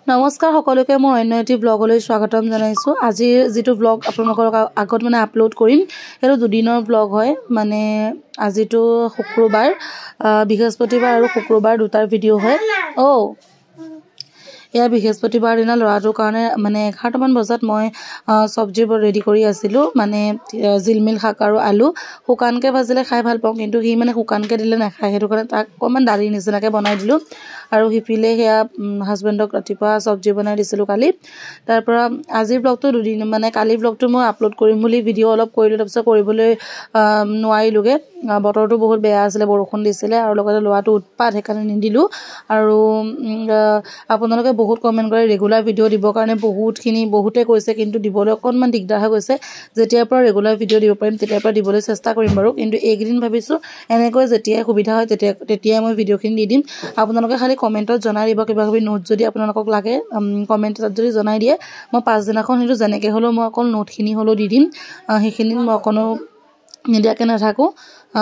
নমস্কাৰ সকলোকে মোৰ অন্য এটি ব্লগলৈ স্বাগতম জনাইছো। আজিৰ যেটো ব্লগ আপোনালোকৰ আগত মানে আপলোড কৰিম হেটো দুদিনৰ ব্লগ হয়। মানে আজিটো শুক্ৰবাৰ, বৃহস্পতিবাৰ আৰু শুক্ৰবাৰ দুটাৰ ভিডিও হয়। এয়া বৃহস্পতিবাৰ দিনা লৰাটোৰ কাৰণে মানে 11 মান বজাত মই সবজিবোৰ ৰেডি কৰি আছিলো। মানে জিলমিল শাক আৰু আলু শুকানকে ভাজিলে খাই ভাল পাওঁ, কিন্তু সি মানে শুকানকে দিলে নাখায়। হেতু কাৰণে তাক অকমান দালি নিচিনাকে বনাই দিলো আৰু হিপিলে হেয়া হাজবেণ্ডক ৰাতিপুৱা সবজি বনাই দিছিলো কালি। তাৰ পৰা আজিৰ ব্লগটো দুদিন মানে কালি ব্লগটো মই আপলোড কৰিম বুলি ভিডিও অলপ কৰিলো, তাৰপিছত কৰিবলৈ নোৱাৰিলোগে। বতৰটো বহুত বেয়া আছিলে, বৰষুণ দিছিলে আৰু লগতে লৰাটো উৎপাত, সেইকাৰণে নিদিলো। আৰু আপোনালোকে বহুত কমেন্ট কৰে ৰেগুলাৰ ভিডিও দিবৰ কাৰণে, বহুতে কৈছে, কিন্তু দিবলৈ অকনমান দিগদাৰ হৈ গৈছে। যেতিয়াৰ পৰা ৰেগুলাৰ ভিডিও দিব পাৰিম তেতিয়াৰ পৰা দিবলৈ চেষ্টা কৰিম বাৰু, কিন্তু এইকেইদিন ভাবিছো এনেকৈ যেতিয়াই সুবিধা হয় তেতিয়াই মই ভিডিওখিনি দি দিম। আপোনালোকে খালি কমেন্টত জনাই দিব কিবা কিবি নোট যদি আপোনালোকক লাগে, কমেন্টত যদি জনাই দিয়ে মই পাছদিনাখন হেতু যেনেকৈ হলো মই অকল নোটখিনি হলো দি দিম। সেইখিনি মই কোনো নিদিয়াকে নাথাকো,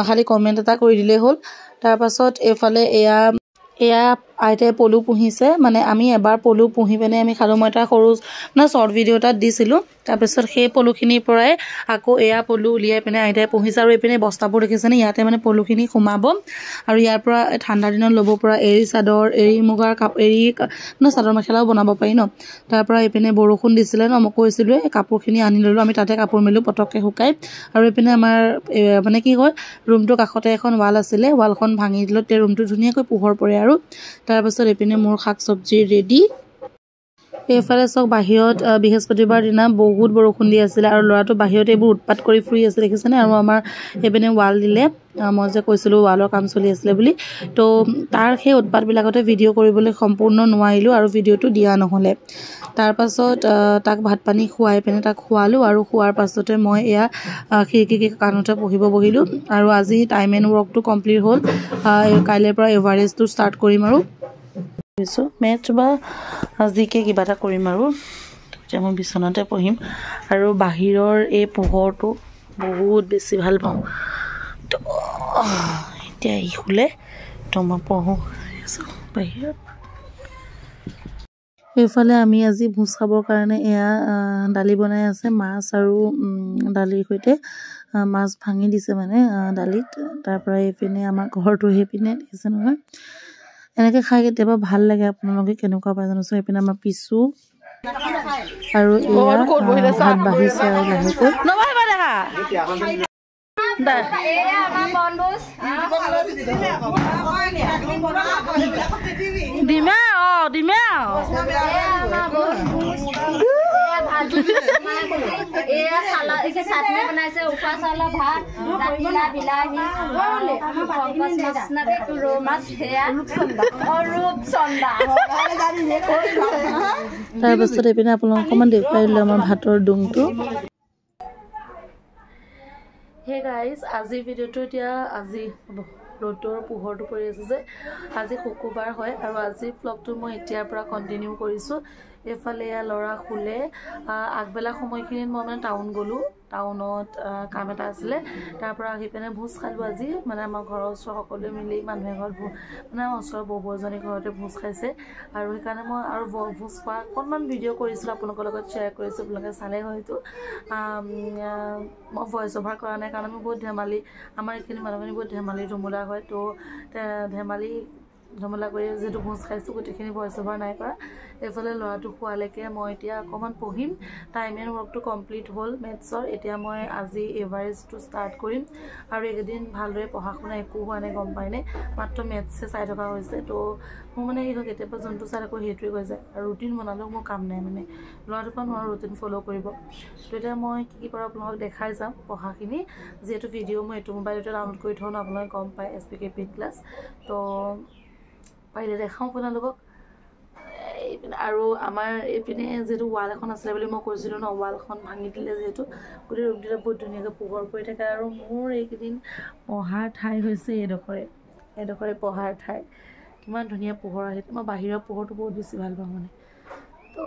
খালি কমেন্ট এটা কৰি দিলেই হ'ল। তাৰ পাছত এফালে এয়া আইতাই পলু পুহিছে। মানে আমি এবাৰ পলু পুহি পেনে আমি খালো। মই এটা সৰু না শৰ্ট ভিডিও এটা দিছিলো। তাৰ পিছত সেই পলুখিনিৰ পৰাই আকৌ এয়া পলু উলিয়াই পেনে আইতাই পুহিছে। আৰু এইপিনে বস্তাবোৰ দেখিছেনে, ইয়াতে মানে পলুখিনি সোমাব আৰু ইয়াৰ পৰা ঠাণ্ডা দিনত ল'ব পৰা এৰী চাদৰ, এৰী মুগাৰ চাদৰ মেখেলাও বনাব পাৰি ন। তাৰ পৰা এইপিনে বৰষুণ দিছিলে ন, মই কৈছিলো এই কাপোৰখিনি আনি ললো, আমি তাতে কাপোৰ মেলো পটককে শুকাই। আৰু এইপিনে আমাৰ মানে কি হয়, ৰুমটোৰ কাষতে এখন ৱাল আছিলে, ৱালখন ভাঙি দিলো, তে ৰুমটো ধুনীয়াকৈ পোহৰ পৰে। আৰু তাৰ পাছত এইপিনে মোৰ শাক চবজি ৰেডি। এইফালে চক বাহিৰত বৃহস্পতিবাৰ দিনা বহুত বৰষুণ দি আছিলে আৰু ল'ৰাটো বাহিৰত এইবোৰ উৎপাত কৰি ফুৰি আছে দেখিছেনে। আৰু আমাৰ এইপিনে ৱাল দিলে, মই যে কৈছিলো ৱালৰ কাম চলি আছিলে বুলি, তো তাৰ সেই উৎপাতবিলাকতে ভিডিও কৰিবলৈ সম্পূৰ্ণ নোৱাৰিলো আৰু ভিডিওটো দিয়া নহলে। তাৰ পাছত তাক ভাত পানী খুৱাই পেনে তাক খোৱালো আৰু খোৱাৰ পাছতে মই এয়া খিৰিকী কাণতে পঢ়িব বহিলো। আৰু আজি টাইম এণ্ড ৱৰ্কটো কমপ্লিট হ'ল। কাইলৈৰ পৰা এভাৰেজটো ষ্টাৰ্ট কৰিম আৰু মেথছ বা জিকে কিবা এটা কৰিম। আৰু এতিয়া মই বিচনাতে পঢ়িম আৰু বাহিৰৰ এই পোহৰটো বহুত বেছি ভাল পাওঁ। তো এতিয়া ই শুলে, তো মই পঢ়ো বাহিৰত। এইফালে আমি আজি ভোজ খাবৰ কাৰণে এয়া দালি বনাই আছে, মাছ আৰু দালিৰ সৈতে মাছ ভাঙি দিছে মানে দালিত। তাৰ পৰা এইপিনে আমাৰ ঘৰটো সেইপিনে দেখিছে নহয়, এনেকে খাই কেতিয়াবা ভাল লাগে। আপোনালোকে কেনেকুৱা পাই জানোচোন। এইপিনে আমাৰ পিছু আৰু এয়া ভাত বাঢ়িছে আৰু লাহেকৈ তাৰ পাছত এইপিনে আপোনালোক অকণমান দেখুৱাই দিলোঁ আমাৰ ভাতৰ ডুংটো। হে গাইজ, আজিৰ ভিডিওটো এতিয়া আজি ৰ'দৰ পোহৰটো পৰি আছে যে আজি শুক্ৰবাৰ হয় আৰু আজিৰ ব্লগটো মই এতিয়াৰ পৰা কণ্টিনিউ কৰিছোঁ। এইফালে ল'ৰা শুলে। আগবেলা সময়খিনিত মই মানে টাউন গ'লো, টাউনত কাম এটা আছিলে। তাৰ পৰা আহি পেনে ভোজ খালোঁ আজি। মানে আমাৰ ঘৰৰ ওচৰৰ সকলোৱে মিলি মানুহে ঘৰত মানে আমাৰ ওচৰৰ বৌ এজনীৰ ঘৰতে ভোজ খাইছে। আৰু সেইকাৰণে মই আৰু ভোজ খোৱা অকণমান ভিডিঅ' কৰিছিলোঁ, আপোনালোকৰ লগত শ্বেয়াৰ কৰিছোঁ। আপোনালোকে চালে হয়তো। মই ভইচ অভাৰ কৰা নাই কাৰণ আমি বহুত ধেমালি, আমাৰ এইখিনি মানুহখিনি বহুত ধেমালি ধুমুলা হয়। তো ধুমুলা কৰি যিহেতু ভোজ খাইছোঁ, গোটেইখিনি ভইচ অভাৰ নাই কৰা। এইফালে ল'ৰাটো খোৱালৈকে মই এতিয়া অকণমান পঢ়িম। টাইম এণ্ড ৱৰ্কটো কমপ্লিট হ'ল মেথছৰ। এতিয়া মই আজি এভাৰেজটো ষ্টাৰ্ট কৰিম। আৰু এইকেইদিন ভালদৰে পঢ়া শুনা একো হোৱা নাই, গম পাইনে, মাত্ৰ মেথছে চাই থকা হৈছে। তো মোৰ মানে কি হয়, কেতিয়াবা যোনটো চাই থাকোঁ সেইটোৱে হৈ যায়। আৰু ৰুটিন বনালেও মোৰ কাম নাই, মানে ল'ৰাটোৰ পৰা নোৱাৰোঁ ৰুটিন ফ'ল' কৰিব। তো এতিয়া মই কি কৰোঁ আপোনালোকক দেখাই যাম পঢ়াখিনি। যিহেতু ভিডিঅ' মই এইটো মোবাইলতে ডাউনলোড কৰি থওঁ ন, আপোনালোকে গম পায় SPKP ক্লাছ। তো পাৰিলে দেখাওঁ আপোনালোকক। আৰু আমাৰ এইপিনে যিহেতু ৱাল এখন আছিলে বুলি মই কৈছিলোঁ ন, ৱালখন ভাঙি দিলে যিহেতু গোটেই ৰুমটোতে বহুত ধুনীয়াকৈ পোহৰ পৰি থাকে। আৰু মোৰ এইকেইদিন পঢ়াৰ ঠাই হৈছে এইডোখৰে পঢ়াৰ ঠাই। কিমান ধুনীয়া পোহৰ আহে। মই বাহিৰৰ পোহৰটো বহুত বেছি ভাল পাওঁ মানে। তো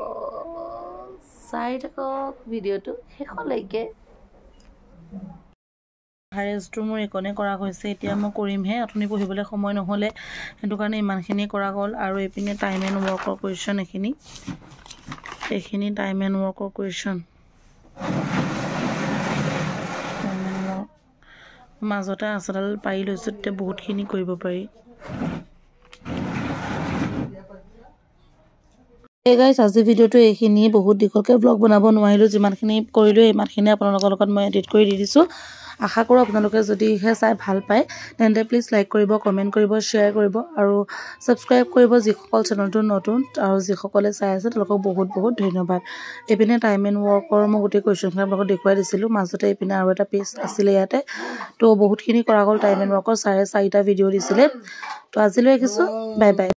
চাই থাকক ভিডিঅ'টো শেষলৈকে। হাৰেষ্টটো মোৰ একনে কৰা হৈছে এতিয়া মই কৰিমহে অথনি পঢ়িবলৈ সময় নহ'লে সেইটো কাৰণে ইমানখিনি কৰা গ'ল আৰু এইপিনে টাইম এণ্ড ৱৰ্কৰ কুৱেশ্যন এইখিনি টাইম এণ্ড ৱৰ্কৰ কুৱেশ্যন মাজতে আচলতে পাৰি লৈছোঁ তেতিয়া বহুতখিনি কৰিব পাৰি Hey guys, আজি ভিডিওটো এইখিনি বহুত দীঘলকে ব্লগ বনাব নোৱাৰিলো যিমানখিনি কৰিলো ইমানখিনি আপোনালোকৰ লগত মই এডিট কৰি দি দিছো আশা কৰো আপোনালোকে যদি চাই ভাল পায় তেন্তে প্লিজ লাইক কৰিব কমেন্ট কৰিব শেয়াৰ কৰিব আৰু সাবস্ক্ৰাইব কৰিব যিসকল চেনেলটো নতুন আৰু যিসকলে চাই আছে তেওঁলোকক বহুত বহুত ধন্যবাদ এপিনে টাইম এণ্ড ৱৰ্কৰ মই গোটেই কুৱেশ্যনখিনি আপোনালোকক দেখুৱাই দিছিলো মাজতে এপিনে আৰু এটা পেজ আছিল ইয়াতে তো বহুতখিনি কৰা গ'ল টাইম এণ্ড ৱৰ্কৰ 4.5টা ভিডিও দিছিলে তো আজিলৈ ৰাখিছো বাই বাই